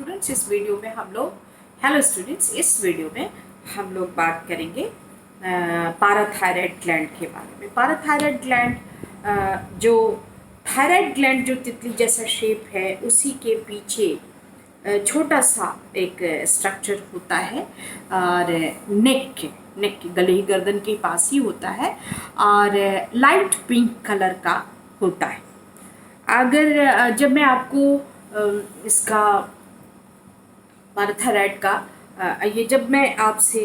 Students, इस video में हम लोग हेलो स्टूडेंट्स इस वीडियो में हम लोग बात करेंगे पाराथायराइड ग्लैंड के बारे में। पाराथायराइड ग्लैंड जो थायराइड ग्लैंड जो तितली जैसा शेप है उसी के पीछे छोटा सा एक स्ट्रक्चर होता है और नेक के गले ही गर्दन के पास ही होता है और लाइट पिंक कलर का होता है। अगर जब मैं आपको इसका पाराथायराइड का ये जब मैं आपसे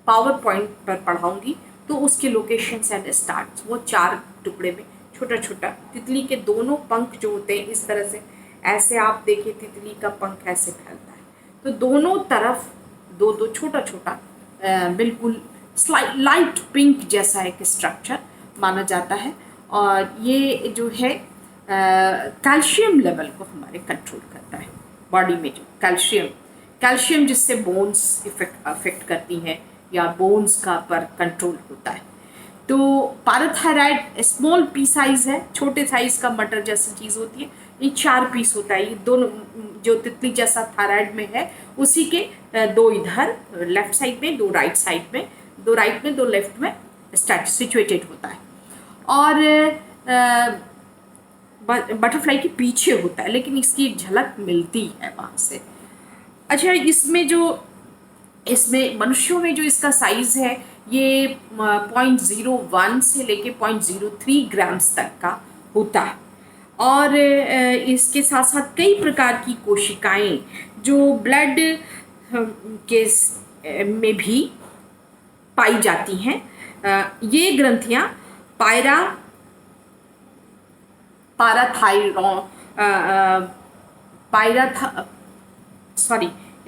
पावर पॉइंट पर पढ़ाऊंगी तो उसके लोकेशंस एंड स्टार्ट्स वो 4 टुकड़े में छोटा छोटा तितली के दोनों पंख जो होते हैं इस तरह से ऐसे आप देखिए तितली का पंख ऐसे फैलता है तो दोनों तरफ दो दो छोटा छोटा बिल्कुल लाइट पिंक जैसा एक स्ट्रक्चर माना जाता है और ये जो है कैल्शियम लेवल को हमारे कंट्रोल करता है बॉडी में। जो कैल्शियम जिससे बोन्स अफेक्ट करती हैं या बोन्स का पर कंट्रोल होता है। तो पाराथायराइड स्मॉल पी साइज है, छोटे साइज का मटर जैसी चीज़ होती है। ये 4 पीस होता है। ये दोनों जो तितली जैसा थायराइड में है उसी के 2 इधर लेफ्ट साइड में, 2 राइट साइड में, 2 राइट में 2 लेफ्ट में सिचुएटेड होता है और बटरफ्लाई के पीछे होता है लेकिन इसकी एक झलक मिलती है वहाँ से। अच्छा, इसमें मनुष्यों में जो इसका साइज़ है ये 0.01 से लेके 0.03 ग्राम्स तक का होता है और इसके साथ साथ कई प्रकार की कोशिकाएं जो ब्लड के में भी पाई जाती हैं। ये ग्रंथियाँ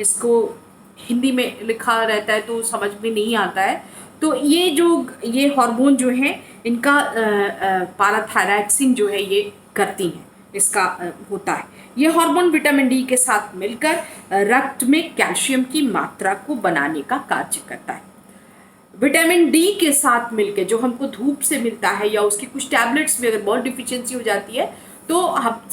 इसको हिंदी में लिखा रहता है तो समझ में नहीं आता है। तो ये हार्मोन जो है इनका पाराथायरॉक्सिन जो है ये करती हैं, इसका होता है। ये हार्मोन विटामिन डी के साथ मिलकर रक्त में कैल्शियम की मात्रा को बनाने का कार्य करता है। विटामिन डी के साथ मिलके जो हमको धूप से मिलता है या उसकी कुछ टैबलेट्स में अगर बहुत डिफिशियंसी हो जाती है तो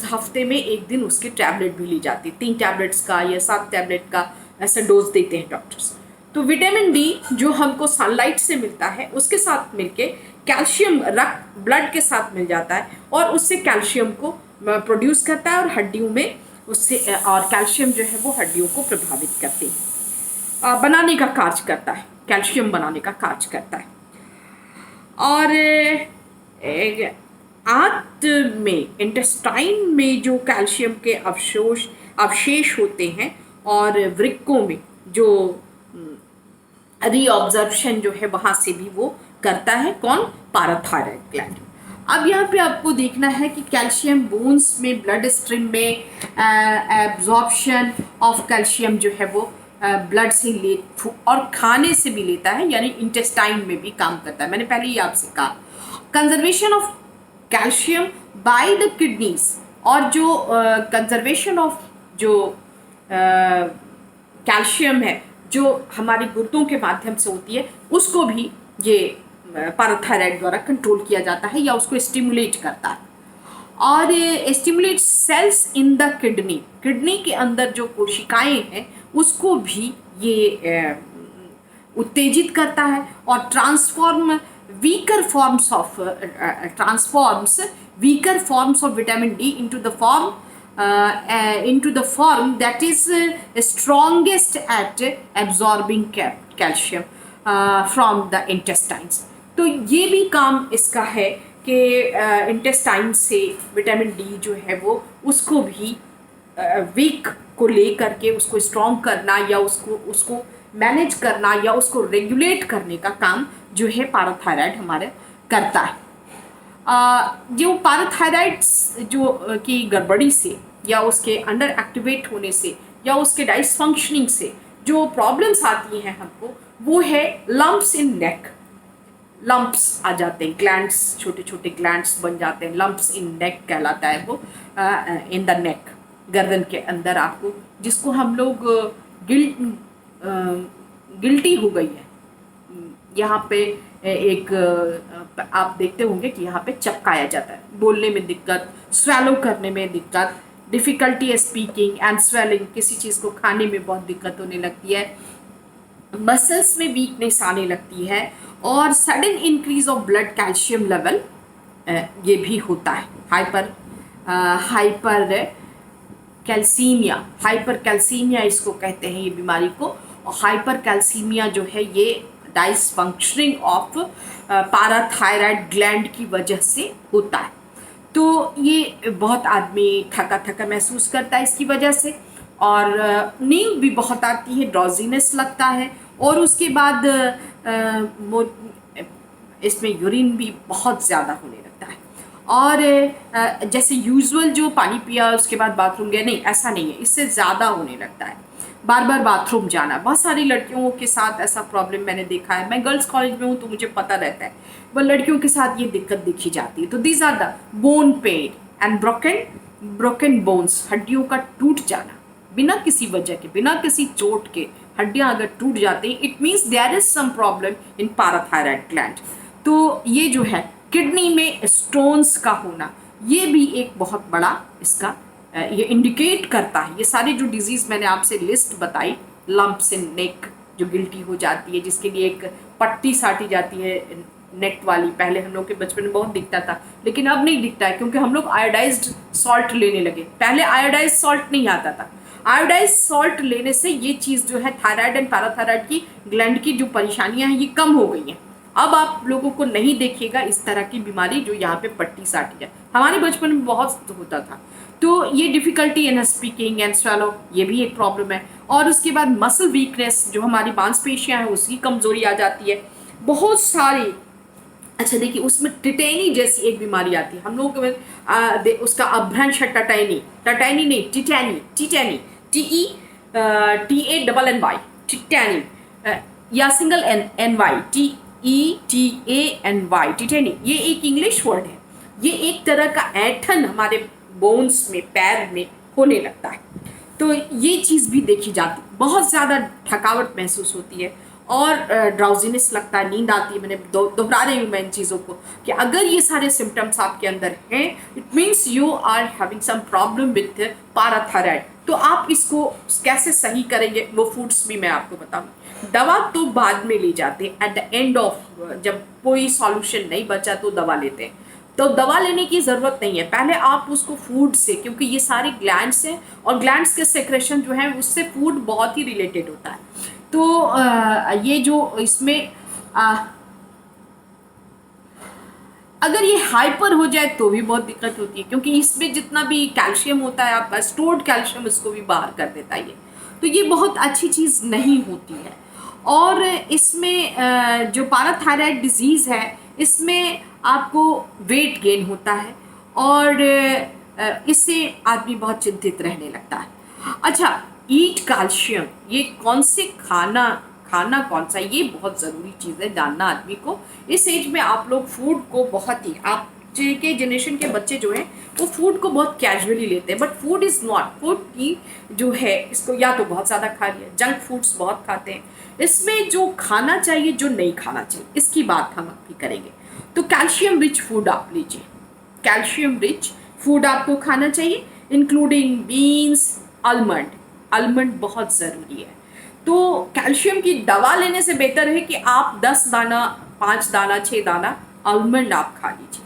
हफ्ते में 1 दिन उसकी टैबलेट भी ली जाती है। 3 टैबलेट्स का या 7 टैबलेट का ऐसा डोज देते हैं डॉक्टर्स। तो विटामिन डी जो हमको सनलाइट से मिलता है उसके साथ मिलके कैल्शियम रक्त ब्लड के साथ मिल जाता है और उससे कैल्शियम को प्रोड्यूस करता है और हड्डियों में उससे और कैल्शियम जो है वो हड्डियों को प्रभावित करते हैं, बनाने का कार्य करता है, कैल्शियम बनाने का कार्य करता है। और आंत में इंटेस्टाइन में जो कैल्शियम के अवशेष होते हैं और वृक्कों में जो रीऑब्जर्प्शन जो है वहाँ से भी वो करता है। कौन? पाराथायराइड ग्लैंड। अब यहाँ पे आपको देखना है कि कैल्शियम बोन्स में ब्लड स्ट्रीम में एब्जॉर्प्शन ऑफ कैल्शियम जो है वो ब्लड से ले और खाने से भी लेता है, यानी इंटेस्टाइन में भी काम करता है। मैंने पहले ही आपसे कहा conservation of calcium by the kidneys और जो कंजर्वेशन ऑफ जो कैल्शियम है जो हमारी गुर्दों के माध्यम से होती है उसको भी ये पाराथायराइड द्वारा कंट्रोल किया जाता है या उसको स्टिमुलेट करता है। और stimulate cells in the kidney के अंदर जो कोशिकाएं हैं उसको भी ये उत्तेजित करता है और transforms weaker forms of vitamin D into the form that is strongest at absorbing calcium from the intestines। तो ये भी काम इसका है कि इंटेस्टाइन से विटामिन डी जो है वो उसको भी वीक को ले करके उसको स्ट्रॉन्ग करना या उसको मैनेज करना या उसको रेगुलेट करने का काम जो है पाराथायराइड हमारे करता है। जो पाराथायराइड जो की गड़बड़ी से या उसके अंडर एक्टिवेट होने से या उसके डिसफंक्शनिंग से जो प्रॉब्लम्स आती हैं हमको वो है लम्प्स इन नेक। लम्प्स आ जाते हैं, ग्लैंड्स, छोटे छोटे ग्लैंड्स बन जाते हैं, लम्प्स इन नेक कहलाता है वो, इन द नेक, गर्दन के अंदर आपको, जिसको हम लोग गिल्टी हो गई है। यहाँ पे एक आप देखते होंगे कि यहाँ पे चपकाया जाता है, बोलने में दिक्कत, स्वैलो करने में दिक्कत, डिफ़िकल्टी स्पीकिंग एंड स्वेलिंग, किसी चीज़ को खाने में बहुत दिक्कत होने लगती है, मसल्स में वीकनेस आने लगती है, और sudden increase of blood calcium level ये भी होता है। हाइपर कैल्सीमिया इसको कहते हैं ये बीमारी को। और हाइपर कैल्सीमिया जो है ये डाइसफंक्शनिंग ऑफ पाराथायराइड ग्लैंड की वजह से होता है। तो ये बहुत आदमी थका थका महसूस करता है इसकी वजह से, और नींद भी बहुत आती है, ड्रॉजीनेस लगता है, और उसके बाद इसमें यूरिन भी बहुत ज़्यादा होने लगता है। और जैसे यूजुअल जो पानी पिया उसके बाद बाथरूम गया, नहीं, ऐसा नहीं है, इससे ज़्यादा होने लगता है, बार बार बाथरूम जाना। बहुत सारी लड़कियों के साथ ऐसा प्रॉब्लम मैंने देखा है, मैं गर्ल्स कॉलेज में हूँ तो मुझे पता रहता है, वह लड़कियों के साथ ये दिक्कत देखी जाती है। तो these are the bone pain and broken bones, हड्डियों का टूट जाना बिना किसी वजह के, बिना किसी चोट के हड्डियां अगर टूट जाती हैं, it means there is some problem in parathyroid gland. तो ये जो है किडनी में स्टोन्स का होना, ये भी एक बहुत बड़ा इसका ये इंडिकेट करता है। ये सारी जो डिजीज़ मैंने आपसे लिस्ट बताई, लम्प्स इन नेक जो गिल्टी हो जाती है, जिसके लिए एक पट्टी साटी जाती है नेक वाली, पहले हम लोग के बचपन में बहुत दिखता था, लेकिन अब नहीं दिखता है क्योंकि हम लोग आयोडाइज्ड सॉल्ट लेने लगे। पहले आयोडाइज्ड सॉल्ट नहीं आता था। आयोडाइज्ड सॉल्ट लेने से ये चीज़ जो है थायराइड एंड पैराथायराइड की ग्लैंड की जो परेशानियां हैं ये कम हो गई हैं। अब आप लोगों को नहीं देखिएगा इस तरह की बीमारी जो यहाँ पे पट्टी साटी है, हमारे बचपन में बहुत होता था। तो ये difficulty in speaking and swallow, ये भी एक प्रॉब्लम है। और उसके बाद मसल वीकनेस, जो हमारी मांसपेशियाँ हैं उसकी कमज़ोरी आ जाती है, बहुत सारी। अच्छा देखिए, उसमें टिटेनी जैसी एक बीमारी आती है हम लोगों में, उसका अपभ्रंश है टटैनी नहीं, टिटैनी, TETANNY, टिटैनी, या सिंगल NY, TETANY, टिटैनी। ये एक इंग्लिश वर्ड है। ये एक तरह का ऐंठन हमारे बोन्स में, पैर में होने लगता है। तो ये चीज़ भी देखी जाती, बहुत ज़्यादा थकावट महसूस होती है और ड्राउजीनेस लगता है, नींद आती है। मैंने दोहरा रही हूँ मैं इन चीज़ों को कि अगर ये सारे सिम्टम्स आपके अंदर हैं, it means you are having some problem with parathyroid. तो आप इसको कैसे सही करेंगे, वो फूड्स भी मैं आपको बताऊँ। दवा तो बाद में ली जाती है, एट द एंड ऑफ, जब कोई सॉल्यूशन नहीं बचा तो दवा लेते हैं। तो दवा लेने की ज़रूरत नहीं है, पहले आप उसको फूड से, क्योंकि ये सारे ग्लैंड्स हैं और ग्लैंड्स के सेक्रेशन जो है उससे फूड बहुत ही रिलेटेड होता है। तो ये जो इसमें अगर ये हाइपर हो जाए तो भी बहुत दिक्कत होती है, क्योंकि इसमें जितना भी कैल्शियम होता है आपका स्टोर्ड कैल्शियम इसको भी बाहर कर देता है ये। तो ये बहुत अच्छी चीज़ नहीं होती है। और इसमें जो पाराथायराइड डिजीज़ है इसमें आपको वेट गेन होता है और इससे आदमी बहुत चिंतित रहने लगता है। अच्छा, ईट कैल्शियम, ये कौन से खाना कौन सा, ये बहुत ज़रूरी चीज़ है जानना आदमी को। इस एज में आप लोग फूड को बहुत ही, आप के जनरेशन के बच्चे जो हैं वो फूड को बहुत कैजुअली लेते हैं, but food is not, food की जो है इसको या तो बहुत ज़्यादा खा लिया, जंक फूड्स बहुत खाते हैं। इसमें जो खाना चाहिए, जो नहीं खाना चाहिए, इसकी बात हम अभी करेंगे। तो कैल्शियम रिच फूड आप लीजिए, कैल्शियम रिच फूड आपको खाना चाहिए, इंक्लूडिंग बीन्स, आलमंड बहुत ज़रूरी है। तो कैल्शियम की दवा लेने से बेहतर है कि आप 10 दाना, 5 दाना, 6 दाना आलमंड आप खा लीजिए।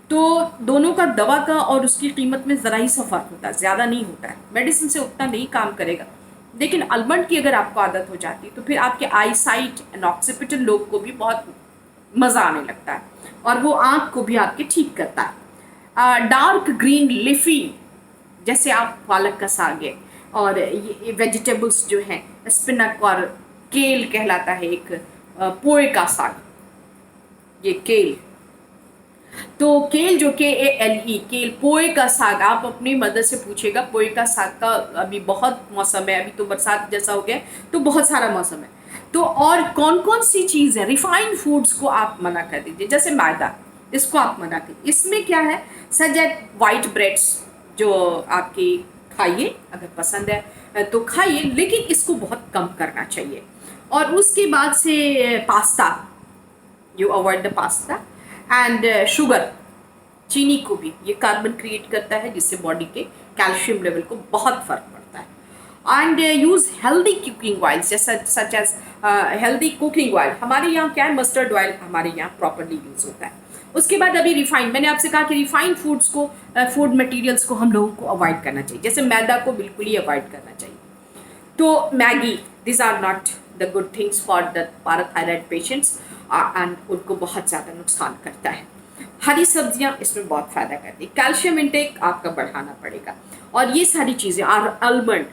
तो दोनों का, दवा का और उसकी कीमत में ज़रा ही सा फर्क होता है, ज़्यादा नहीं होता है। मेडिसिन से उतना नहीं काम करेगा, लेकिन आलमंड की अगर आपको आदत हो जाती है तो फिर आपके आई साइट एंड ऑक्सीपिटल लोग को भी बहुत मज़ा आने लगता है और वो आँख को भी आपके ठीक करता है। डार्क ग्रीन लिफी, जैसे आप पालक का साग है, और ये वेजिटेबल्स जो हैं, स्पिनक और केल कहलाता है एक, पोए का साग, ये केल। तो केल जो KALE, केल, पोए का साग, आप अपनी मदर से पूछिएगा। पोए का साग का अभी बहुत मौसम है, अभी तो बरसात जैसा हो गया तो बहुत सारा मौसम है। तो और कौन कौन सी चीज़ है, रिफाइंड फूड्स को आप मना कर दीजिए, जैसे मैदा, इसको आप मना कीजिए। इसमें क्या है, सच है, वाइट ब्रेड्स जो आपकी खाइए, अगर पसंद है तो खाइए, लेकिन इसको बहुत कम करना चाहिए। और उसके बाद से pasta, you avoid the pasta and sugar, चीनी को भी ये कार्बन क्रिएट करता है, जिससे बॉडी के कैल्शियम लेवल को बहुत फर्क पड़ता है। And use healthy cooking oils जैसा such as healthy cooking oil. हमारे यहाँ क्या है, मस्टर्ड ऑयल हमारे यहाँ प्रॉपरली यूज़ होता है। उसके बाद अभी रिफाइंड, मैंने आपसे कहा कि रिफाइंड फूड्स को फूड मटेरियल्स को हम लोगों को अवॉइड करना चाहिए, जैसे मैदा को बिल्कुल ही अवॉइड करना चाहिए। तो Maggi, this are not the good things for the parathyroid patients and उनको बहुत ज़्यादा नुकसान करता है। हरी सब्जियां इसमें बहुत फ़ायदा करती है। कैल्शियम इंटेक आपका बढ़ाना पड़ेगा। और ये सारी चीज़ें, और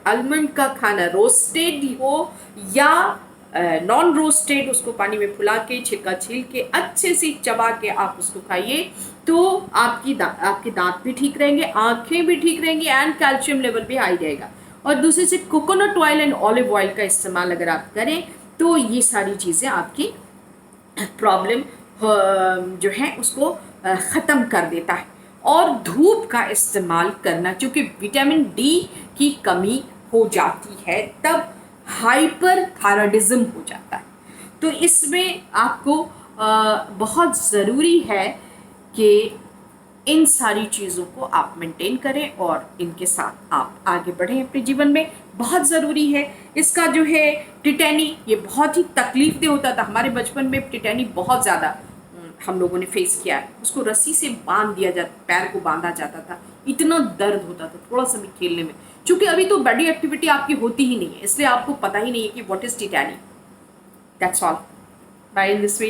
आलमंड का खाना रोस्टेड हो या नॉन रोस्टेड, उसको पानी में फुला के छिलका छील के अच्छे से चबा के आप उसको खाइए, तो आपके दांत भी ठीक रहेंगे, आँखें भी ठीक रहेंगी एंड कैल्शियम लेवल भी हाई रहेगा। और दूसरे से coconut oil and olive oil का इस्तेमाल अगर आप करें तो ये सारी चीज़ें आपकी प्रॉब्लम जो है उसको ख़त्म कर देता है। और धूप का इस्तेमाल करना, क्योंकि विटामिन डी की कमी हो जाती है तब हाइपर थायराइडिज्म हो जाता है। तो इसमें आपको बहुत ज़रूरी है कि इन सारी चीज़ों को आप मेंटेन करें और इनके साथ आप आगे बढ़ें अपने जीवन में, बहुत ज़रूरी है। इसका जो है टिटैनी, ये बहुत ही तकलीफ दे होता था। हमारे बचपन में टिटैनी बहुत ज़्यादा हम लोगों ने फेस किया है। उसको रस्सी से बांध दिया जाता, पैर को बांधा जाता था, इतना दर्द होता था थोड़ा सा भी खेलने में। क्योंकि अभी तो बॉडी एक्टिविटी आपकी होती ही नहीं है, इसलिए आपको पता ही नहीं है कि what is tetany. That's all, bye in this video.